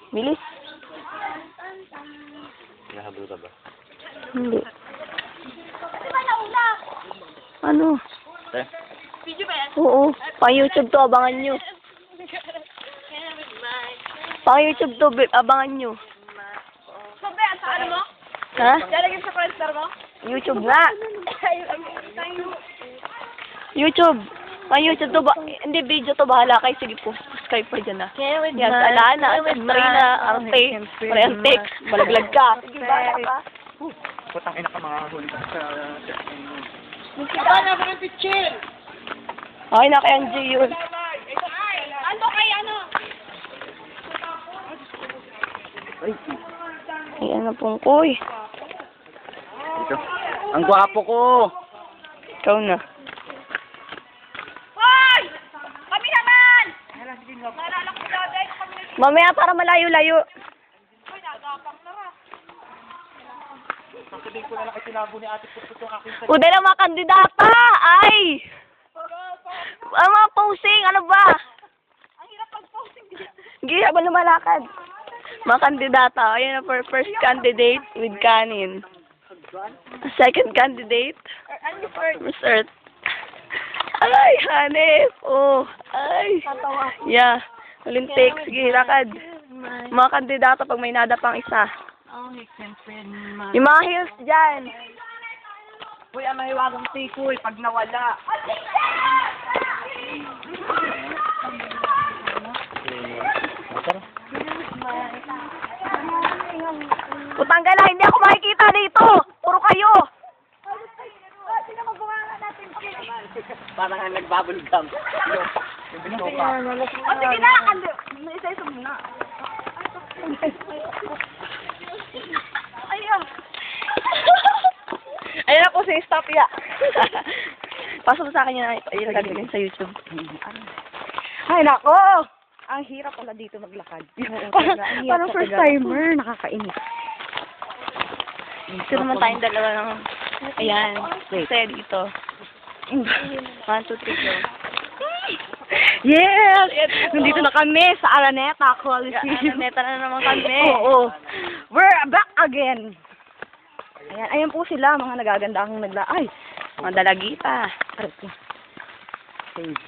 Bilis. Nahabol ka ba? Hindi. Ano? Eh? Oo. Pang-YouTube to, abangan nyo. Pang-YouTube to, abangan nyo. Sabi, sa ano mo? Ha? Lalagyan sa Friendster mo? YouTube nga. YouTube. Pang-YouTube to, hindi video to, bahala kayo. Sige po, subscribe pa dyan na. Yan, Alana, Marina, Arte, Mariantex, malaglag ka. Sige, bahala ka. Putang ina ka mga huli ka sa... Ano ba ng picture? Okay na kay Angie yun. Ano kay ano? Ay, ano pong koy. Ito. Ang gwapo ko! Ikaw na. Hoy! Kami naman! Naalala ko dati, kami na Mamaya para malayo-layo. Hoy, nagapang na ra. Sasabihin ko na lang itinabo ni ate Puput yung aking sa... Uday na mga kandidata! Ay! Ang mga posing, ano ba? Ang hirap pag-posting dito. Hindi ba lumalakad? Mga kandidata, ayun na for first candidate with kanin. Second candidate, Ano for? Miss Earth. Ay, Hanif! Oh, ay. Yeah. Huling take, sige, lakad. Mga kandidata pag may nada pang isa. Yung mga heels dyan. Uy, ang mahiwagang tikoy pag nawala. Putang gala, hindi ako makikita dito. Puro kayo. Parang nga nagbabulgam. Yung binoka. O sige na, isa-isa muna. Ayun. Ayun na po si Stop ya. Pasok sa akin yun. Ayun, gagawin sa YouTube. Ay, nako! Ang hirap pala dito maglakad. Parang first timer, nakakainis. Ito naman tayong dalawa ng... Ayan. Kasi dito. 1, 2, 3, go. Yes! Nandito na kami sa Araneta Coliseum. Araneta na naman kami. Oo. We're back again. Ayan, ayan po sila, mga nagagandang Ay, mga dalagita.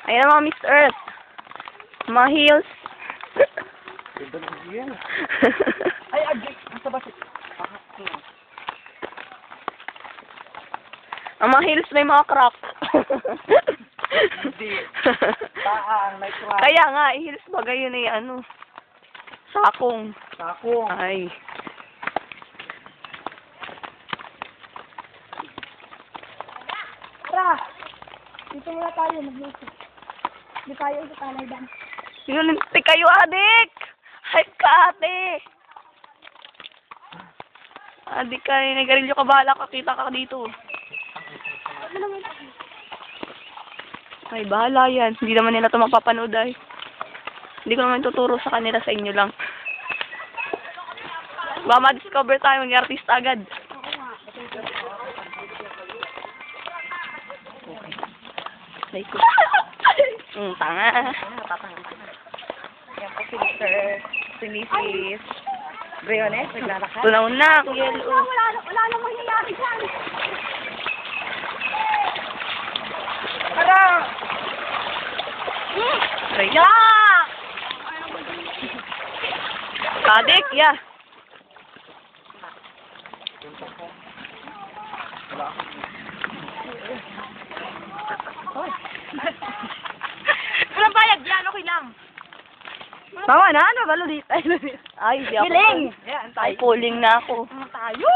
Ayan mga Miss Earth. Mga heels. Ay, agit! Basta ba si... Ang mga heels may mga crack. Hindi. Saan? May crack. Kaya nga, heels bagay yun eh, ano. Sakong. Sakong. Ay. Tara! Dito muna tayo, mag-music. Hindi tayo sa talay dan. Yun, kayo, adik! Hype ka, ate! Adik ka, nagarilyo ka, bahala ka, kita ka dito. Ay, bahala yan. Hindi naman nila ito mapapanood ay. Hindi ko naman tuturo sa kanila, sa inyo lang. Baka ma-discover tayo, may artista agad. Ay, ko. Tanga. Yan po si Mr. Si Mrs. Briones, naglalakad. Tunaw na, Kuya Lu. Wala na mangyayari dyan. Tara! Kaya! Kadik, ya. Walang bayad dyan, okay lang. Tama na, ano ba? Ay, di ako. Giling! Ay, pulling na ako. Tayo!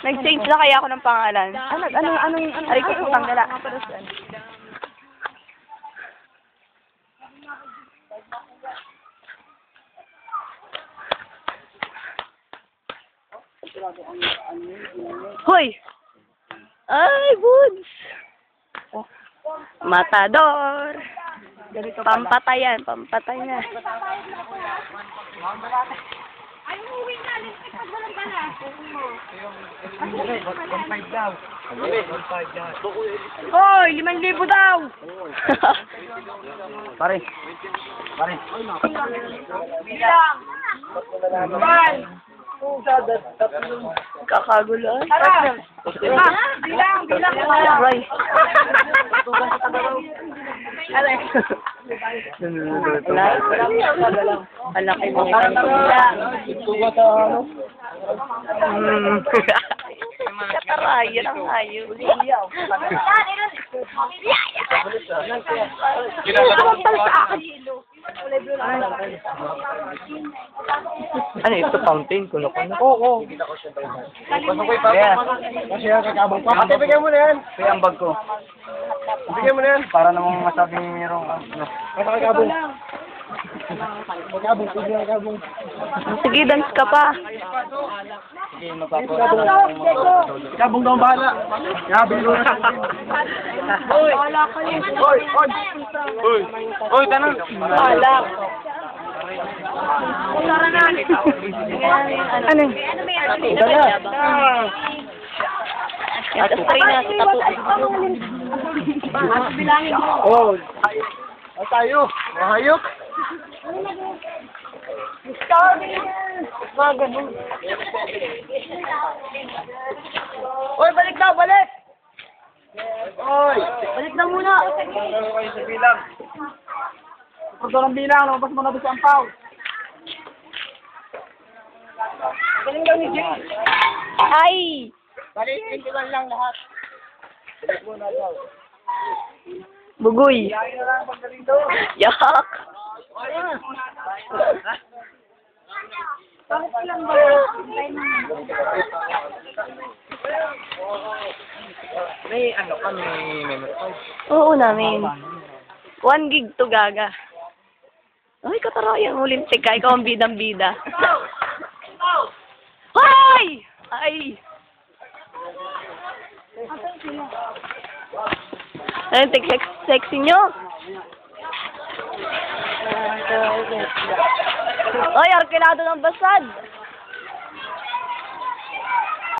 Nag-change na kaya ako ng pangalan. Anong, Aray ko putang gala. Hoy! Ay, Woods! Matador! Pampatayan, pampatay na. Ay, umuwi na. Lipstick pag walang bala. 1.5 daw. 1.5 daw. Hoy, 5,000 daw! Pare. Pare. Bilang. Kakagulo. Bilang. Right. Malaki mo. Kataray, yan ang hayop. Ano ito? Fountain? Kuno-kuno? Oo. Pasok ko yung kasi yan, kakabang pa. Ate, bigyan mo na yan. Kaya ang bag ko. Bigyan mo na yan. Para namang masabing mayroong ano. Pasok kay kabong. Kabong, sige kabong. Sige, dance ka pa. Sige, magpapagawa. Kabong daw ang bahala. Kabong daw na. Oy, tanong. Bahala. Ano? Ito na. Tapos try na sa tapo. Oh. Ay tayo. Mahayok. Oy, balik daw, balik. Oy. Balik na muna. Ano kayo sa bilang? Pagdo ng bilang, lumabas mo na doon sa ampaw. Galing daw ni Jay. Ay! Balik, 21 lang lahat. Balik mo na daw. Bugoy. Kaya na lang pagdating doon. Yak! Bakit lang ba? May ano ka, may memory card. Oo namin. 1 gig to gaga. Ay, katarayan. Ulintik ka. Ikaw ang bidang-bida. Hoy! Ay! Ano, sexy nyo? Ay, arkilado ng basad.